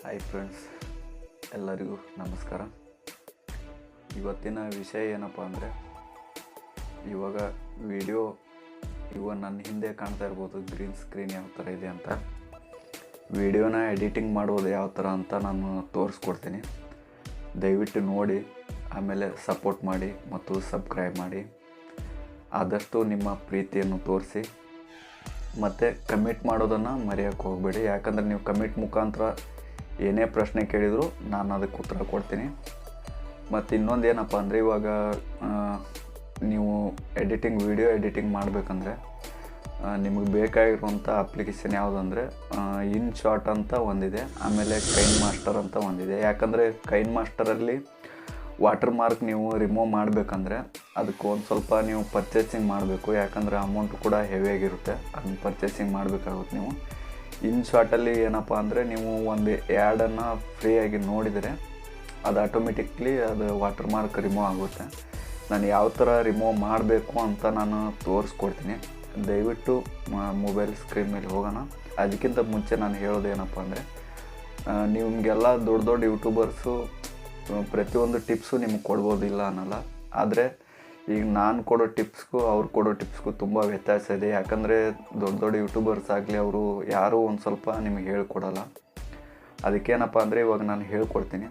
Hi friends, ಎಲ್ಲರಿಗೂ ನಮಸ್ಕಾರ. ಇವತ್ತಿನ ವಿಷಯ ಏನಪ್ಪ ಅಂದರೆ, ಇವಾಗ ವಿಡಿಯೋ ನನ್ನ ಹಿಂದೆ ಕಾಣ್ತಾ ಇರ್ಬೋದು ಗ್ರೀನ್ ಸ್ಕ್ರೀನ್ ಯಾವ ಥರ ಇದೆ ಅಂತ. ವಿಡಿಯೋನ ಎಡಿಟಿಂಗ್ ಮಾಡೋದು ಯಾವ ಥರ ಅಂತ ನಾನು ತೋರಿಸ್ಕೊಡ್ತೀನಿ. ದಯವಿಟ್ಟು ನೋಡಿ, ಆಮೇಲೆ ಸಪೋರ್ಟ್ ಮಾಡಿ ಮತ್ತು ಸಬ್ಸ್ಕ್ರೈಬ್ ಮಾಡಿ. ಆದಷ್ಟು ನಿಮ್ಮ ಪ್ರೀತಿಯನ್ನು ತೋರಿಸಿ ಮತ್ತು ಕಮೆಂಟ್ ಮಾಡೋದನ್ನು ಮರೆಯೋಕ್ಕೆ ಹೋಗಬೇಡಿ. ಯಾಕಂದರೆ ನೀವು ಕಮೆಂಟ್ ಮುಖಾಂತರ ಏನೇ ಪ್ರಶ್ನೆ ಕೇಳಿದರೂ ನಾನು ಅದಕ್ಕೆ ಉತ್ತರ ಕೊಡ್ತೀನಿ. ಮತ್ತು ಇನ್ನೊಂದು ಏನಪ್ಪ ಅಂದರೆ, ಇವಾಗ ನೀವು ವಿಡಿಯೋ ಎಡಿಟಿಂಗ್ ಮಾಡಬೇಕಂದ್ರೆ ನಿಮಗೆ ಬೇಕಾಗಿರುವಂಥ ಅಪ್ಲಿಕೇಶನ್ ಯಾವುದಂದರೆ InShot ಅಂತ ಒಂದಿದೆ, ಆಮೇಲೆ ಕೈನ್ ಮಾಸ್ಟರ್ ಅಂತ ಒಂದಿದೆ. ಯಾಕಂದರೆ ಕೈನ್ ಮಾಸ್ಟರಲ್ಲಿ ವಾಟರ್ ಮಾರ್ಕ್ ನೀವು ರಿಮೂವ್ ಮಾಡಬೇಕಂದ್ರೆ ಅದಕ್ಕೆ ಒಂದು ಸ್ವಲ್ಪ ನೀವು ಪರ್ಚೇಸಿಂಗ್ ಮಾಡಬೇಕು. ಯಾಕಂದರೆ ಅಮೌಂಟ್ ಕೂಡ ಹೆವಿಯಾಗಿರುತ್ತೆ, ಅದನ್ನ ಪರ್ಚೇಸಿಂಗ್ ಮಾಡಬೇಕಾಗುತ್ತೆ ನೀವು. InShotಲ್ಲಿ ಏನಪ್ಪ ಅಂದರೆ, ನೀವು ಒಂದು ಆ್ಯಡನ್ನು ಫ್ರೀಯಾಗಿ ನೋಡಿದರೆ ಅದು ಆಟೋಮೆಟಿಕ್ಲಿ ಅದು ವಾಟರ್ ಮಾರ್ಕ್ ರಿಮೂವ್ ಆಗುತ್ತೆ. ನಾನು ಯಾವ ಥರ ರಿಮೂವ್ ಮಾಡಬೇಕು ಅಂತ ನಾನು ತೋರಿಸ್ಕೊಡ್ತೀನಿ. ದಯವಿಟ್ಟು ಮೊಬೈಲ್ ಸ್ಕ್ರೀನ್ ಮೇಲೆ ಹೋಗೋಣ. ಅದಕ್ಕಿಂತ ಮುಂಚೆ ನಾನು ಹೇಳೋದು ಏನಪ್ಪ ಅಂದರೆ, ನಿಮಗೆಲ್ಲ ದೊಡ್ಡ ದೊಡ್ಡ ಯೂಟ್ಯೂಬರ್ಸು ಪ್ರತಿಯೊಂದು ಟಿಪ್ಸು ನಿಮ್ಗೆ ಕೊಡ್ಬೋದಿಲ್ಲ ಅನ್ನಲ್ಲ. ಆದರೆ ಈಗ ನಾನು ಕೊಡೋ ಟಿಪ್ಸ್ಗೂ ಅವ್ರು ಕೊಡೋ ಟಿಪ್ಸ್ಗೂ ತುಂಬ ವ್ಯತ್ಯಾಸ ಇದೆ. ಯಾಕಂದರೆ ದೊಡ್ಡ ದೊಡ್ಡ ಯೂಟ್ಯೂಬರ್ಸ್ ಆಗಲಿ ಅವರು ಯಾರೂ ಒಂದು ಸ್ವಲ್ಪ ನಿಮಗೆ ಹೇಳ್ಕೊಡಲ್ಲ. ಅದಕ್ಕೇನಪ್ಪ ಅಂದರೆ, ಇವಾಗ ನಾನು ಹೇಳ್ಕೊಡ್ತೀನಿ,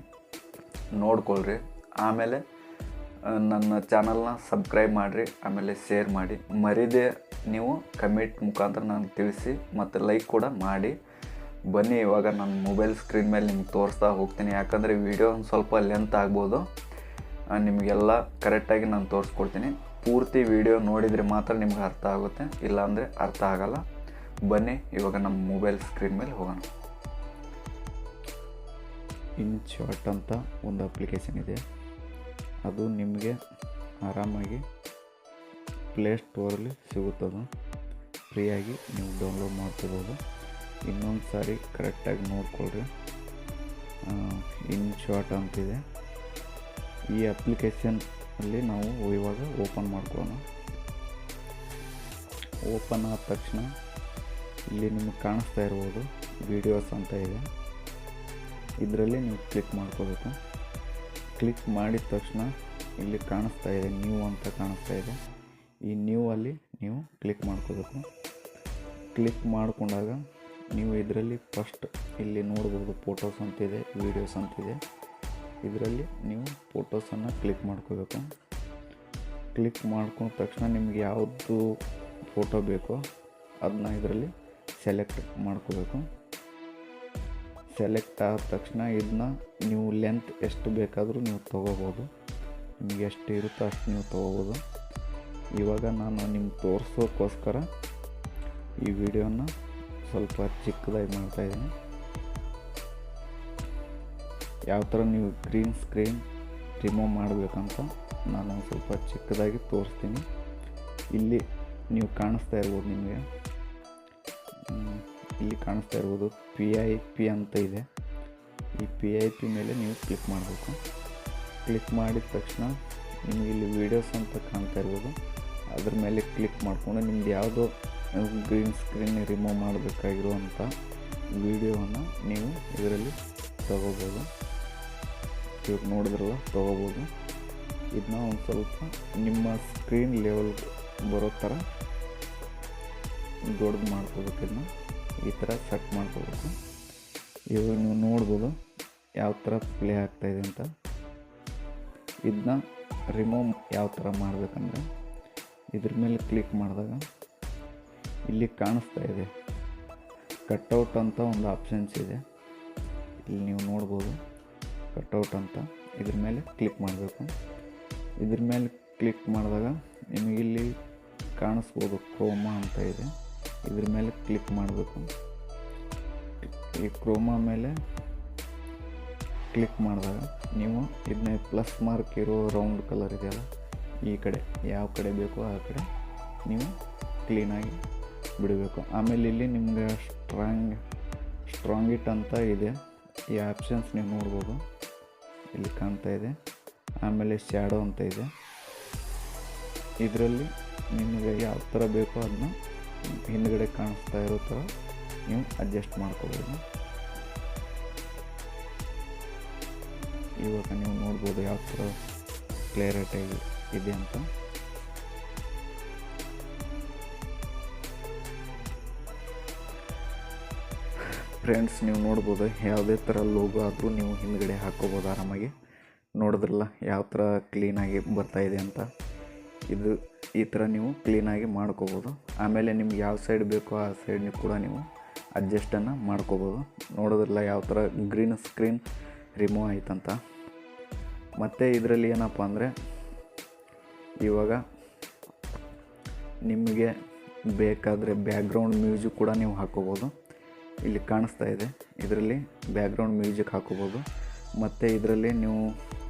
ನೋಡ್ಕೊಳ್ರಿ. ಆಮೇಲೆ ನನ್ನ ಚಾನಲ್ನ ಸಬ್ಸ್ಕ್ರೈಬ್ ಮಾಡಿರಿ, ಆಮೇಲೆ ಶೇರ್ ಮಾಡಿ. ಮರಿದೇ ನೀವು ಕಮೆಂಟ್ ಮುಖಾಂತರ ನನಗೆ ತಿಳಿಸಿ ಮತ್ತು ಲೈಕ್ ಕೂಡ ಮಾಡಿ. ಬನ್ನಿ, ಇವಾಗ ನಾನು ಮೊಬೈಲ್ ಸ್ಕ್ರೀನ್ ಮೇಲೆ ನಿಮ್ಗೆ ತೋರಿಸ್ತಾ ಹೋಗ್ತೀನಿ. ಯಾಕಂದರೆ ವಿಡಿಯೋ ಒಂದು ಸ್ವಲ್ಪ ಲೆಂತ್ ಆಗ್ಬೋದು, ನಿಮಗೆಲ್ಲ ಕರೆಕ್ಟಾಗಿ ನಾನು ತೋರಿಸ್ಕೊಡ್ತೀನಿ. ಪೂರ್ತಿ ವಿಡಿಯೋ ನೋಡಿದರೆ ಮಾತ್ರ ನಿಮ್ಗೆ ಅರ್ಥ ಆಗುತ್ತೆ, ಇಲ್ಲಾಂದರೆ ಅರ್ಥ ಆಗಲ್ಲ. ಬನ್ನಿ, ಇವಾಗ ನಮ್ಮ ಮೊಬೈಲ್ ಸ್ಕ್ರೀನ್ ಮೇಲೆ ಹೋಗೋಣ. InShot ಅಂತ ಒಂದು ಅಪ್ಲಿಕೇಶನ್ ಇದೆ. ಅದು ನಿಮಗೆ ಆರಾಮಾಗಿ ಪ್ಲೇಸ್ಟೋರಲ್ಲಿ ಸಿಗುತ್ತದೆ. ಫ್ರೀಯಾಗಿ ನೀವು ಡೌನ್ಲೋಡ್ ಮಾಡ್ಕೋಬೋದು. ಇನ್ನೊಂದು ಸಾರಿ ಕರೆಕ್ಟಾಗಿ ನೋಡ್ಕೊಳ್ರಿ. InShot ಅಂತಿದೆ. ಈ ಅಪ್ಲಿಕೇಶನಲ್ಲಿ ನಾವು ಇವಾಗ ಓಪನ್ ಮಾಡ್ಕೊಳ್ಳೋಣ. ಓಪನ್ ಆದ ತಕ್ಷಣ ಇಲ್ಲಿ ನಿಮಗೆ ಕಾಣಿಸ್ತಾ ಇರ್ಬೋದು ವಿಡಿಯೋಸ್ ಅಂತ ಇದೆ. ಇದರಲ್ಲಿ ನೀವು ಕ್ಲಿಕ್ ಮಾಡ್ಕೋಬೇಕು. ಕ್ಲಿಕ್ ಮಾಡಿದ ತಕ್ಷಣ ಇಲ್ಲಿ ಕಾಣಿಸ್ತಾ ಇದೆ ನ್ಯೂ ಅಂತ ಕಾಣಿಸ್ತಾ ಇದೆ. ಈ ನ್ಯೂ ಅಲ್ಲಿ ನೀವು ಕ್ಲಿಕ್ ಮಾಡ್ಕೋಬೇಕು. ಕ್ಲಿಕ್ ಮಾಡಿಕೊಂಡಾಗ ನೀವು ಇದರಲ್ಲಿ ಫಸ್ಟ್ ಇಲ್ಲಿ ನೋಡ್ಬೋದು ಫೋಟೋಸ್ ಅಂತಿದೆ, ವೀಡಿಯೋಸ್ ಅಂತಿದೆ. ಇದರಲ್ಲಿ ನೀವು ಫೋಟೋಸನ್ನು ಕ್ಲಿಕ್ ಮಾಡ್ಕೋಬೇಕು. ಕ್ಲಿಕ್ ಮಾಡ್ಕೊಂಡ ತಕ್ಷಣ ನಿಮ್ಗೆ ಯಾವುದು ಫೋಟೋ ಬೇಕೋ ಅದನ್ನ ಇದರಲ್ಲಿ ಸೆಲೆಕ್ಟ್ ಮಾಡ್ಕೋಬೇಕು. ಸೆಲೆಕ್ಟ್ ಆದ ತಕ್ಷಣ ಇದನ್ನ ನೀವು ಲೆಂತ್ ಎಷ್ಟು ಬೇಕಾದರೂ ನೀವು ತೊಗೋಬೋದು. ನಿಮಗೆ ಎಷ್ಟು ಇರುತ್ತೋ ಅಷ್ಟು ನೀವು ತೊಗೋಬೋದು. ಇವಾಗ ನಾನು ನಿಮ್ಗೆ ತೋರಿಸೋಕ್ಕೋಸ್ಕರ ಈ ವಿಡಿಯೋನ ಸ್ವಲ್ಪ ಚಿಕ್ಕದಾಗಿ ಮಾಡ್ತಾಯಿದ್ದೀನಿ. ಯಾವ ಥರ ನೀವು ಗ್ರೀನ್ ಸ್ಕ್ರೀನ್ ರಿಮೂವ್ ಮಾಡಬೇಕಂತ ನಾನು ಒಂದು ಸ್ವಲ್ಪ ಚಿಕ್ಕದಾಗಿ ತೋರಿಸ್ತೀನಿ. ಇಲ್ಲಿ ನೀವು ಕಾಣಿಸ್ತಾ ಇರ್ಬೋದು, ನಿಮಗೆ ಇಲ್ಲಿ ಕಾಣಿಸ್ತಾ ಇರ್ಬೋದು PIP ಅಂತ ಇದೆ. ಈ PIP ಮೇಲೆ ನೀವು ಕ್ಲಿಕ್ ಮಾಡಬೇಕು. ಕ್ಲಿಕ್ ಮಾಡಿದ ತಕ್ಷಣ ನಿಮಗೆ ಇಲ್ಲಿ ವೀಡಿಯೋಸ್ ಅಂತ ಕಾಣ್ತಾ ಇರ್ಬೋದು. ಅದ್ರ ಮೇಲೆ ಕ್ಲಿಕ್ ಮಾಡಿಕೊಂಡು ನಿಮ್ದು ಯಾವುದೋ ಗ್ರೀನ್ ಸ್ಕ್ರೀನ್ ರಿಮೂವ್ ಮಾಡಬೇಕಾಗಿರುವಂಥ ವಿಡಿಯೋವನ್ನು ನೀವು ಇದರಲ್ಲಿ ತಗೋಬೋದು. ಇವಾಗ ನೋಡಿದ್ರಲ್ಲ, ತೊಗೋಬೋದು. ಇದನ್ನ ಒಂದು ಸ್ವಲ್ಪ ನಿಮ್ಮ ಸ್ಕ್ರೀನ್ ಲೆವೆಲ್ ಬರೋ ಥರ ದೊಡ್ಡದು ಮಾಡ್ಕೋಬೇಕು. ಇದನ್ನ ಈ ಥರ ಸೆಟ್ ಮಾಡ್ಕೋಬೇಕು. ಇವಾಗ ನೀವು ನೋಡ್ಬೋದು ಯಾವ ಥರ ಪ್ಲೇ ಆಗ್ತಾಯಿದೆ ಅಂತ. ಇದನ್ನ ರಿಮೂವ್ ಯಾವ ಥರ ಮಾಡಬೇಕಂದ್ರೆ, ಇದ್ರ ಮೇಲೆ ಕ್ಲಿಕ್ ಮಾಡಿದಾಗ ಇಲ್ಲಿ ಕಾಣಿಸ್ತಾ ಇದೆ ಕಟ್ಔಟ್ ಅಂತ ಒಂದು ಆಪ್ಷನ್ಸ್ ಇದೆ. ಇಲ್ಲಿ ನೀವು ನೋಡ್ಬೋದು ಕಟ್ಔಟ್ ಅಂತ. ಇದ್ರ ಮೇಲೆ ಕ್ಲಿಕ್ ಮಾಡಬೇಕು. ಇದ್ರ ಮೇಲೆ ಕ್ಲಿಕ್ ಮಾಡಿದಾಗ ನಿಮಗಿಲ್ಲಿ ಕಾಣಿಸ್ಬೋದು ಕ್ರೋಮಾ ಅಂತ ಇದೆ. ಇದ್ರ ಮೇಲೆ ಕ್ಲಿಕ್ ಮಾಡಬೇಕು. ಈ ಕ್ರೋಮಾ ಮೇಲೆ ಕ್ಲಿಕ್ ಮಾಡಿದಾಗ ನೀವು ಇದನ್ನ ಪ್ಲಸ್ ಮಾರ್ಕ್ ಇರೋ ರೌಂಡ್ ಕಲರ್ ಇದೆಯಲ್ಲ, ಈ ಕಡೆ ಯಾವ ಕಡೆ ಬೇಕೋ ಆ ಕಡೆ ನೀವು ಕ್ಲೀನಾಗಿ ಬಿಡಬೇಕು. ಆಮೇಲೆ ಇಲ್ಲಿ ನಿಮ್ಗೆ ಸ್ಟ್ರಾಂಗ್ ಇಟ್ ಅಂತ ಇದೆ. ಈ ಆಪ್ಷನ್ಸ್ ನೀವು ನೋಡ್ಬೋದು, ಇಲ್ಲಿ ಕಾಣ್ತಾ ಇದೆ. ಆಮೇಲೆ ಶ್ಯಾಡೋ ಅಂತ ಇದೆ. ಇದರಲ್ಲಿ ನಿಮಗೆ ಯಾವ ಥರ ಬೇಕೋ ಅದನ್ನ ಹಿಂದ್ಗಡೆ ಕಾಣಿಸ್ತಾ ಇರೋ ಥರ ನೀವು ಅಡ್ಜಸ್ಟ್ ಮಾಡ್ಕೋಬೋದು. ಇವಾಗ ನೀವು ನೋಡ್ಬೋದು ಯಾವ ಥರ ಕ್ಲಿಯರಿಟಿಯಾಗಿ ಇದೆ ಅಂತ. ಫ್ರೆಂಡ್ಸ್, ನೀವು ನೋಡ್ಬೋದು ಯಾವುದೇ ಥರ ಲೋಗೋ ಆದರೂ ನೀವು ಹಿಂದ್ಗಡೆ ಹಾಕ್ಕೋಬೋದು ಆರಾಮಾಗಿ. ನೋಡಿದ್ರಲ್ಲ ಯಾವ ಥರ ಕ್ಲೀನಾಗಿ ಬರ್ತಾಯಿದೆ ಅಂತ. ಇದು ಈ ಥರ ನೀವು ಕ್ಲೀನಾಗಿ ಮಾಡ್ಕೋಬೋದು. ಆಮೇಲೆ ನಿಮ್ಗೆ ಯಾವ ಸೈಡ್ ಬೇಕೋ ಆ ಸೈಡ್ ಕೂಡ ನೀವು ಅಡ್ಜಸ್ಟನ್ನು ಮಾಡ್ಕೋಬೋದು. ನೋಡೋದ್ರಲ್ಲ ಯಾವ ಥರ ಗ್ರೀನ್ ಸ್ಕ್ರೀನ್ ರಿಮೂವ್ ಆಯ್ತಂತ. ಮತ್ತು ಇದರಲ್ಲಿ ಏನಪ್ಪ ಅಂದರೆ ಇವಾಗ ನಿಮಗೆ ಬೇಕಾದರೆ ಬ್ಯಾಕ್ಗ್ರೌಂಡ್ ಮ್ಯೂಸಿಕ್ ಕೂಡ ನೀವು ಹಾಕ್ಕೋಬೋದು. ಇಲ್ಲಿ ಕಾಣಿಸ್ತಾ ಇದೆ, ಇದರಲ್ಲಿ ಬ್ಯಾಕ್ಗ್ರೌಂಡ್ ಮ್ಯೂಸಿಕ್ ಹಾಕ್ಕೋಬೋದು. ಮತ್ತು ಇದರಲ್ಲಿ ನೀವು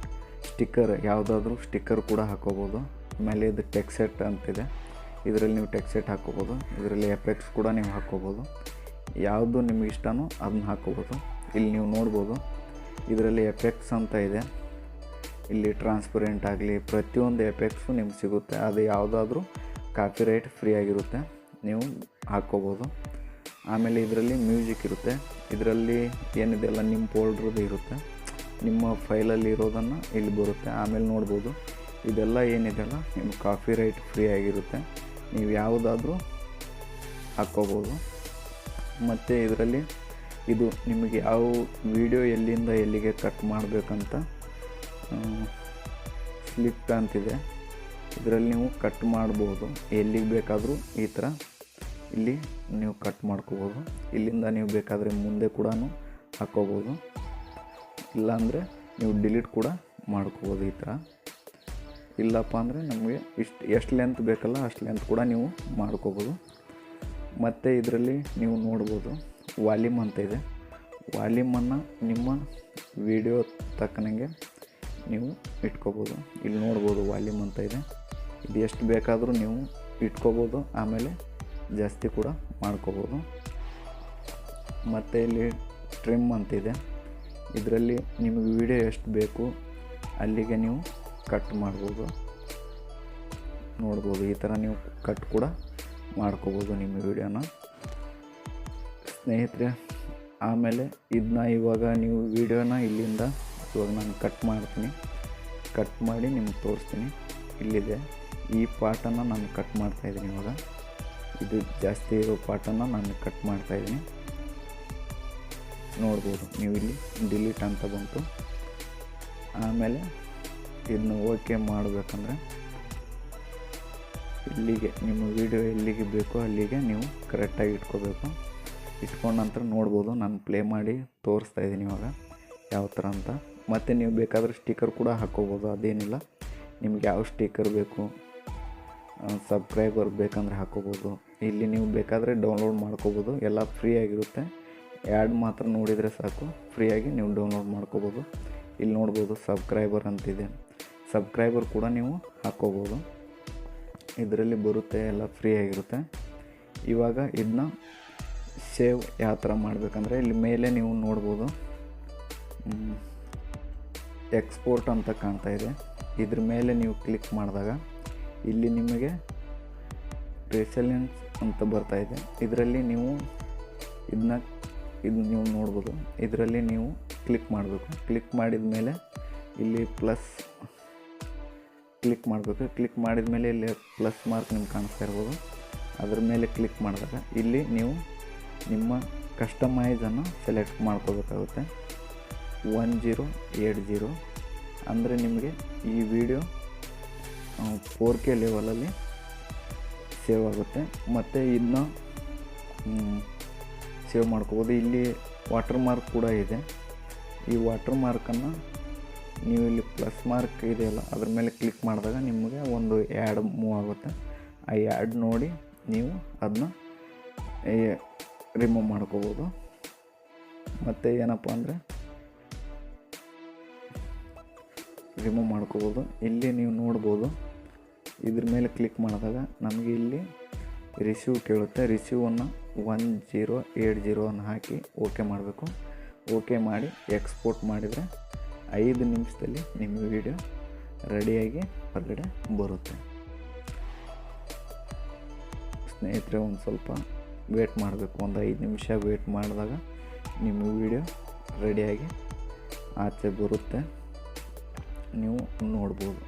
ಸ್ಟಿಕ್ಕರ್ ಯಾವುದಾದ್ರೂ ಸ್ಟಿಕ್ಕರ್ ಕೂಡ ಹಾಕ್ಕೋಬೋದು. ಆಮೇಲೆ ಇದು ಟೆಕ್ಸೆಟ್ ಅಂತಿದೆ, ಇದರಲ್ಲಿ ನೀವು ಟೆಕ್ಸೆಟ್ ಹಾಕ್ಕೋಬೋದು. ಇದರಲ್ಲಿ ಎಫೆಕ್ಟ್ಸ್ ಕೂಡ ನೀವು ಹಾಕ್ಕೋಬೋದು. ಯಾವುದು ನಿಮ್ಗೆ ಇಷ್ಟನೋ ಅದನ್ನ ಹಾಕ್ಕೋಬೋದು. ಇಲ್ಲಿ ನೀವು ನೋಡ್ಬೋದು ಇದರಲ್ಲಿ ಎಫೆಕ್ಟ್ಸ್ ಅಂತ ಇದೆ. ಇಲ್ಲಿ ಟ್ರಾನ್ಸ್ಪರೆಂಟ್ ಆಗಲಿ ಪ್ರತಿಯೊಂದು ಎಫೆಕ್ಟ್ಸು ನಿಮ್ಗೆ ಸಿಗುತ್ತೆ. ಅದು ಯಾವುದಾದ್ರೂ ಕಾಪಿರೈಟ್ ಫ್ರೀ ಆಗಿರುತ್ತೆ, ನೀವು ಹಾಕ್ಕೋಬೋದು. ಆಮೇಲೆ ಇದರಲ್ಲಿ ಮ್ಯೂಸಿಕ್ ಇರುತ್ತೆ. ಇದರಲ್ಲಿ ಏನಿದೆಲ್ಲ ನಿಮ್ಮ ಫೋಲ್ಡ್ರದ್ದು ಇರುತ್ತೆ, ನಿಮ್ಮ ಫೈಲಲ್ಲಿ ಇರೋದನ್ನು ಇಲ್ಲಿ ಬರುತ್ತೆ. ಆಮೇಲೆ ನೋಡ್ಬೋದು ಇದೆಲ್ಲ ಏನಿದೆಲ್ಲ ನಿಮ್ಗೆ ಕಾಪಿರೈಟ್ ಫ್ರೀ ಆಗಿರುತ್ತೆ, ನೀವು ಯಾವುದಾದ್ರೂ ಹಾಕ್ಕೋಬೋದು. ಮತ್ತು ಇದರಲ್ಲಿ ಇದು ನಿಮಗೆ ಯಾವ ವಿಡಿಯೋ ಎಲ್ಲಿಂದ ಎಲ್ಲಿಗೆ ಕಟ್ ಮಾಡಬೇಕಂತ ಸ್ಲಿಪ್ ಅಂತಿದೆ. ಇದರಲ್ಲಿ ನೀವು ಕಟ್ ಮಾಡ್ಬೋದು, ಎಲ್ಲಿಗೆ ಬೇಕಾದರೂ ಈ ಥರ ಇಲ್ಲಿ ನೀವು ಕಟ್ ಮಾಡ್ಕೋಬೋದು. ಇಲ್ಲಿಂದ ನೀವು ಬೇಕಾದರೆ ಮುಂದೆ ಕೂಡ ಹಾಕ್ಕೋಬೋದು, ಇಲ್ಲಾಂದರೆ ನೀವು ಡಿಲೀಟ್ ಕೂಡ ಮಾಡ್ಕೋಬೋದು ಈ ಥರ. ಇಲ್ಲಪ್ಪ ಅಂದರೆ ನಮಗೆ ಎಷ್ಟು ಲೆಂತ್ ಬೇಕಲ್ಲ ಅಷ್ಟು ಲೆಂತ್ ಕೂಡ ನೀವು ಮಾಡ್ಕೋಬೋದು. ಮತ್ತು ಇದರಲ್ಲಿ ನೀವು ನೋಡ್ಬೋದು ವಾಲ್ಯೂಮ್ ಅಂತ ಇದೆ. ವಾಲ್ಯೂಮನ್ನು ನಿಮ್ಮ ವಿಡಿಯೋ ತಕ್ಕನಂಗೆ ನೀವು ಇಟ್ಕೋಬೋದು. ಇಲ್ಲಿ ನೋಡ್ಬೋದು ವಾಲ್ಯೂಮ್ ಅಂತ ಇದೆ, ಇದು ಎಷ್ಟು ಬೇಕಾದರೂ ನೀವು ಇಟ್ಕೋಬೋದು, ಆಮೇಲೆ ಜಾಸ್ತಿ ಕೂಡ ಮಾಡ್ಕೋಬೋದು. ಮತ್ತು ಇಲ್ಲಿ ಟ್ರಿಮ್ ಅಂತಿದೆ, ಇದರಲ್ಲಿ ನಿಮಗೆ ವಿಡಿಯೋ ಎಷ್ಟು ಬೇಕು ಅಲ್ಲಿಗೆ ನೀವು ಕಟ್ ಮಾಡ್ಬೋದು. ನೋಡ್ಬೋದು ಈ ಥರ ನೀವು ಕಟ್ ಕೂಡ ಮಾಡ್ಕೋಬೋದು ನಿಮ್ಮ ವಿಡಿಯೋನ ಸ್ನೇಹಿತರೆ. ಆಮೇಲೆ ಇದನ್ನ ಇವಾಗ ನೀವು ವಿಡಿಯೋನ ಇಲ್ಲಿಂದ ಇವಾಗ ನಾನು ಕಟ್ ಮಾಡ್ತೀನಿ, ಕಟ್ ಮಾಡಿ ನಿಮ್ಗೆ ತೋರಿಸ್ತೀನಿ. ಇಲ್ಲಿದೆ ಈ ಪಾರ್ಟನ್ನು ನಾನು ಕಟ್ ಮಾಡ್ತಾಯಿದ್ದೀನಿ. ಇವಾಗ ಇದು ಜಾಸ್ತಿ ಇರೋ ಪಾರ್ಟನ್ನು ನಾನು ಕಟ್ ಮಾಡ್ತಾಯಿದ್ದೀನಿ. ನೋಡ್ಬೋದು ನೀವು ಇಲ್ಲಿ ಡಿಲೀಟ್ ಅಂತ ಬಂತು. ಆಮೇಲೆ ಇದನ್ನ ಓಕೆ ಮಾಡಬೇಕಂದ್ರೆ ಇಲ್ಲಿಗೆ ನಿಮ್ಮ ವಿಡಿಯೋ ಎಲ್ಲಿಗೆ ಬೇಕೋ ಅಲ್ಲಿಗೆ ನೀವು ಕರೆಕ್ಟಾಗಿ ಇಟ್ಕೋಬೇಕು. ಇಟ್ಕೊಂಡ ನಂತರ ನೋಡ್ಬೋದು ನಾನು ಪ್ಲೇ ಮಾಡಿ ತೋರಿಸ್ತಾಯಿದ್ದೀನಿ ಇವಾಗ ಯಾವ ಥರ ಅಂತ. ಮತ್ತು ನೀವು ಬೇಕಾದರೆ ಸ್ಟಿಕ್ಕರ್ ಕೂಡ ಹಾಕ್ಕೋಬೋದು, ಅದೇನಿಲ್ಲ. ನಿಮ್ಗೆ ಯಾವ ಸ್ಟಿಕ್ಕರ್ ಬೇಕು, ಸಬ್ಸ್ಕ್ರೈಬರ್ ಬೇಕಂದರೆ ಹಾಕ್ಕೋಬೋದು. ಇಲ್ಲಿ ನೀವು ಬೇಕಾದರೆ ಡೌನ್ಲೋಡ್ ಮಾಡ್ಕೋಬೋದು, ಎಲ್ಲ ಫ್ರೀ ಆಗಿರುತ್ತೆ. ಆ್ಯಡ್ ಮಾತ್ರ ನೋಡಿದರೆ ಸಾಕು, ಫ್ರೀಯಾಗಿ ನೀವು ಡೌನ್ಲೋಡ್ ಮಾಡ್ಕೋಬೋದು. ಇಲ್ಲಿ ನೋಡ್ಬೋದು ಸಬ್ಸ್ಕ್ರೈಬರ್ ಅಂತಿದೆ, ಸಬ್ಸ್ಕ್ರೈಬರ್ ಕೂಡ ನೀವು ಹಾಕ್ಕೋಬೋದು. ಇದರಲ್ಲಿ ಬರುತ್ತೆ, ಎಲ್ಲ ಫ್ರೀ ಆಗಿರುತ್ತೆ. ಇವಾಗ ಇದನ್ನ ಸೇವ್ ಯಾವ ಥರ ಮಾಡಬೇಕಂದ್ರೆ ಇಲ್ಲಿ ಮೇಲೆ ನೀವು ನೋಡ್ಬೋದು ಎಕ್ಸ್ಪೋರ್ಟ್ ಅಂತ ಕಾಣ್ತಾ ಇದೆ. ಇದ್ರ ಮೇಲೆ ನೀವು ಕ್ಲಿಕ್ ಮಾಡಿದಾಗ ಇಲ್ಲಿ ನಿಮಗೆ ರೆಸಲ್ಯೂನ್ಸ್ ಅಂತ ಬರ್ತಾ ಇದೆ. ಇದರಲ್ಲಿ ನೀವು ಇದು ನೀವು ನೋಡ್ಬೋದು. ಇದರಲ್ಲಿ ನೀವು ಕ್ಲಿಕ್ ಮಾಡಬೇಕು. ಕ್ಲಿಕ್ ಮಾಡಿದ ಮೇಲೆ ಇಲ್ಲಿ ಪ್ಲಸ್ ಕ್ಲಿಕ್ ಮಾಡಬೇಕು. ಕ್ಲಿಕ್ ಮಾಡಿದ ಮೇಲೆ ಇಲ್ಲಿ ಪ್ಲಸ್ ಮಾರ್ಕ್ ನಿಮ್ಗೆ ಕಾಣಿಸ್ತಾ ಇರ್ಬೋದು. ಅದ್ರ ಮೇಲೆ ಕ್ಲಿಕ್ ಮಾಡಿದಾಗ ಇಲ್ಲಿ ನೀವು ನಿಮ್ಮ ಕಸ್ಟಮೈಸನ್ನು ಸೆಲೆಕ್ಟ್ ಮಾಡ್ಕೋಬೇಕಾಗುತ್ತೆ. 1080 ಅಂದರೆ ನಿಮಗೆ ಈ ವಿಡಿಯೋ 4K ಲೆವೆಲಲ್ಲಿ ಸೇವ್ ಆಗುತ್ತೆ. ಮತ್ತು ಇದನ್ನ ಸೇವ್ ಮಾಡ್ಕೋಬೋದು. ಇಲ್ಲಿ ವಾಟರ್ ಮಾರ್ಕ್ ಕೂಡ ಇದೆ. ಈ ವಾಟರ್ ಮಾರ್ಕನ್ನು ನೀವು ಇಲ್ಲಿ ಪ್ಲಸ್ ಮಾರ್ಕ್ ಇದೆಯಲ್ಲ ಅದ್ರ ಮೇಲೆ ಕ್ಲಿಕ್ ಮಾಡಿದಾಗ ನಿಮಗೆ ಒಂದು ಆ್ಯಡ್ ಮೂವ್ ಆಗುತ್ತೆ. ಆ ಆ್ಯಡ್ ನೋಡಿ ನೀವು ಅದನ್ನ ರಿಮೂವ್ ಮಾಡ್ಕೋಬೋದು. ಮತ್ತು ಏನಪ್ಪ ಅಂದರೆ ರಿಮೂವ್ ಮಾಡ್ಕೋಬೋದು. ಇಲ್ಲಿ ನೀವು ನೋಡ್ಬೋದು ಇದ್ರ ಮೇಲೆ ಕ್ಲಿಕ್ ಮಾಡಿದಾಗ ನಮಗೆ ಇಲ್ಲಿ ರಿಸೀವ್ ಕೇಳುತ್ತೆ. ರಿಸೀವನ್ನು 1080 ಅನ್ನು ಹಾಕಿ ಓಕೆ ಮಾಡಬೇಕು. ಓಕೆ ಮಾಡಿ ಎಕ್ಸ್ಪೋರ್ಟ್ ಮಾಡಿದರೆ 5 ನಿಮಿಷದಲ್ಲಿ ನಿಮ್ಮ ವಿಡಿಯೋ ರೆಡಿಯಾಗಿ ಹೊರಗಡೆ ಬರುತ್ತೆ. ಸ್ನೇಹಿತರೆ, ಒಂದು ಸ್ವಲ್ಪ ವೇಟ್ ಮಾಡಬೇಕು. ಒಂದು 5 ನಿಮಿಷ ವೇಟ್ ಮಾಡಿದಾಗ ನಿಮ್ಮ ವಿಡಿಯೋ ರೆಡಿಯಾಗಿ ಆಚೆ ಬರುತ್ತೆ. ನೀವು ನೋಡ್ಬೋದು.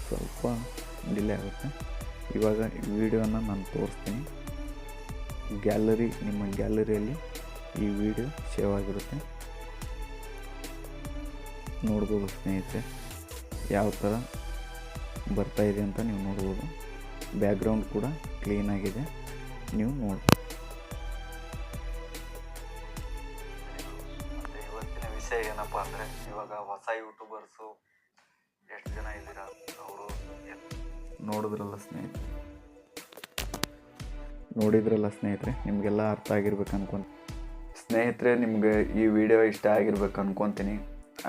ಸ್ವಲ್ಪ ಡಿಲೇ ಆಗುತ್ತೆ. ಇವಾಗ ವಿಡಿಯೋನ ನಾನು ತೋರಿಸ್ತೀನಿ. ನಿಮ್ಮ ಗ್ಯಾಲರಿಯಲ್ಲಿ ಈ ವಿಡಿಯೋ ಸೇವ್ ಆಗಿರುತ್ತೆ. ನೋಡ್ಬೋದು ಸ್ನೇಹಿತರೆ, ಯಾವ ಥರ ಬರ್ತಾಯಿದೆ ಅಂತ ನೀವು ನೋಡ್ಬೋದು. ಬ್ಯಾಕ್ಗ್ರೌಂಡ್ ಕೂಡ ಕ್ಲೀನಾಗಿದೆ, ನೀವು ನೋಡ್ಬೋದು. ಮತ್ತು ಇವತ್ತಿನ ವಿಷಯ ಏನಪ್ಪ ಅಂದರೆ, ಇವಾಗ ಹೊಸ ಯೂಟ್ಯೂಬರ್ಸು ಎಷ್ಟು ಜನ ಇದ್ದೀರಾ, ಅವರು ನೋಡಿದ್ರಲ್ಲ ಸ್ನೇಹಿತರೆ, ನಿಮಗೆಲ್ಲ ಅರ್ಥ ಆಗಿರ್ಬೇಕು ಅನ್ಕೊಂತ ಸ್ನೇಹಿತರೆ. ನಿಮಗೆ ಈ ವಿಡಿಯೋ ಇಷ್ಟ ಆಗಿರ್ಬೇಕು ಅನ್ಕೊತೀನಿ.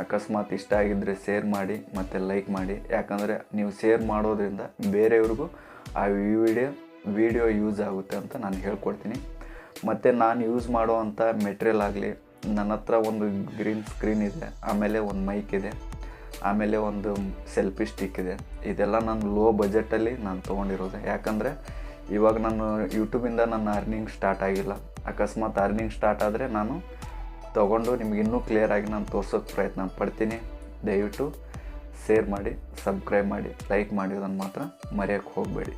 ಅಕಸ್ಮಾತ್ ಇಷ್ಟ ಆಗಿದ್ದರೆ ಶೇರ್ ಮಾಡಿ ಮತ್ತು ಲೈಕ್ ಮಾಡಿ. ಯಾಕಂದರೆ ನೀವು ಶೇರ್ ಮಾಡೋದ್ರಿಂದ ಬೇರೆಯವ್ರಿಗೂ ಆ ವಿಡಿಯೋ ಯೂಸ್ ಆಗುತ್ತೆ ಅಂತ ನಾನು ಹೇಳ್ಕೊಡ್ತೀನಿ. ಮತ್ತು ನಾನು ಯೂಸ್ ಮಾಡುವಂಥ ಮೆಟೀರಿಯಲ್ ಆಗಲಿ, ನನ್ನ ಹತ್ರ ಒಂದು ಗ್ರೀನ್ ಸ್ಕ್ರೀನ್ ಇದೆ, ಆಮೇಲೆ ಒಂದು ಮೈಕ್ ಇದೆ, ಆಮೇಲೆ ಒಂದು ಸೆಲ್ಫಿ ಸ್ಟಿಕ್ ಇದೆ. ಇದೆಲ್ಲ ನಾನು ಲೋ ಬಜೆಟಲ್ಲಿ ನಾನು ತೊಗೊಂಡಿರೋದು. ಯಾಕಂದರೆ ಇವಾಗ ನಾನು ಯೂಟ್ಯೂಬಿಂದ ನನ್ನ ಅರ್ನಿಂಗ್ ಸ್ಟಾರ್ಟ್ ಆಗಿಲ್ಲ. ಅಕಸ್ಮಾತ್ ಅರ್ನಿಂಗ್ ಸ್ಟಾರ್ಟ್ ಆದರೆ ನಾನು ತೊಗೊಂಡು ನಿಮ್ಗೆ ಇನ್ನೂ ಕ್ಲಿಯರಾಗಿ ನಾನು ತೋರ್ಸೋಕ್ಕೆ ಪ್ರಯತ್ನ ಪಡ್ತೀನಿ. ದಯವಿಟ್ಟು ಶೇರ್ ಮಾಡಿ, ಸಬ್ಸ್ಕ್ರೈಬ್ ಮಾಡಿ, ಲೈಕ್ ಮಾಡೋದನ್ನು ಮಾತ್ರ ಮರೆಯೋಕ್ಕೆ ಹೋಗಬೇಡಿ.